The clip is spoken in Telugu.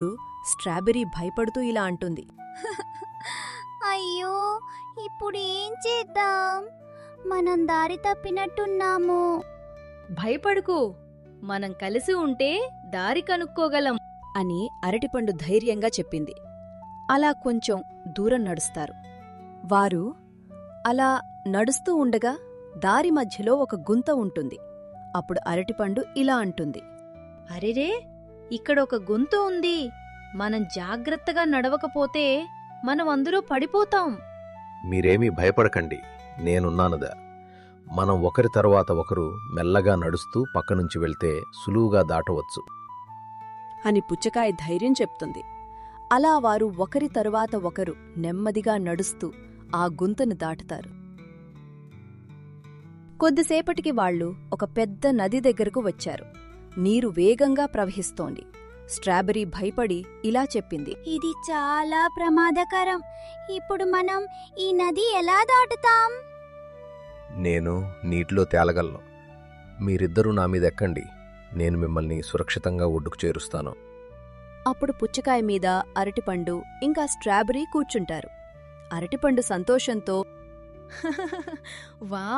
స్ట్రాబెర్రీ భయపడుతూ ఇలా అంటుంది. అయ్యో, ఇప్పుడు ఏం చేద్దాం? మనం దారి తప్పినట్టున్నాము. భయపడుకు, మనం కలిసి ఉంటే దారి కనుక్కోగలం అని అరటిపండు ధైర్యంగా చెప్పింది. అలా కొంచెం దూరం నడుస్తారు. వారు అలా నడుస్తూ ఉండగా దారి మధ్యలో ఒక గుంత ఉంటుంది. అప్పుడు అరటిపండు ఇలా అంటుంది. అరెరే, ఇక్కడ ఒక గుంత ఉంది. మనం జాగ్రత్తగా నడవకపోతే మనం అందులో పడిపోతాం. మీరేమీ భయపడకండి, నేనున్నానుదా. మనం ఒకరి తరువాత ఒకరు మెల్లగా నడుస్తూ పక్కనుంచి వెళ్తే సులువుగా దాటవచ్చు అని పుచ్చకాయ ధైర్యం చెప్తుంది. అలా వారు ఒకరి తరువాత ఒకరు నెమ్మదిగా నడుస్తూ ఆ గుంతను దాటుతారు. కొద్దిసేపటికి వాళ్లు ఒక పెద్ద నది దగ్గరకు వచ్చారు. నీరు వేగంగా ప్రవహిస్తోంది. స్ట్రాబెర్రీ భయపడి ఇలా చెప్పింది. ఇది చాలా ప్రమాదకరం. ఇప్పుడు మనం ఈ నది ఎలా దాటుతాం? నేను నీటిలో తేలగలను. మీరిద్దరూ నా మీద ఎక్కండి, నేను మిమ్మల్ని సురక్షితంగా ఒడ్డుకు చేరుస్తాను. అప్పుడు పుచ్చకాయ మీద అరటిపండు ఇంకా స్ట్రాబెర్రీ కూర్చుంటారు. అరటిపండు సంతోషంతో వా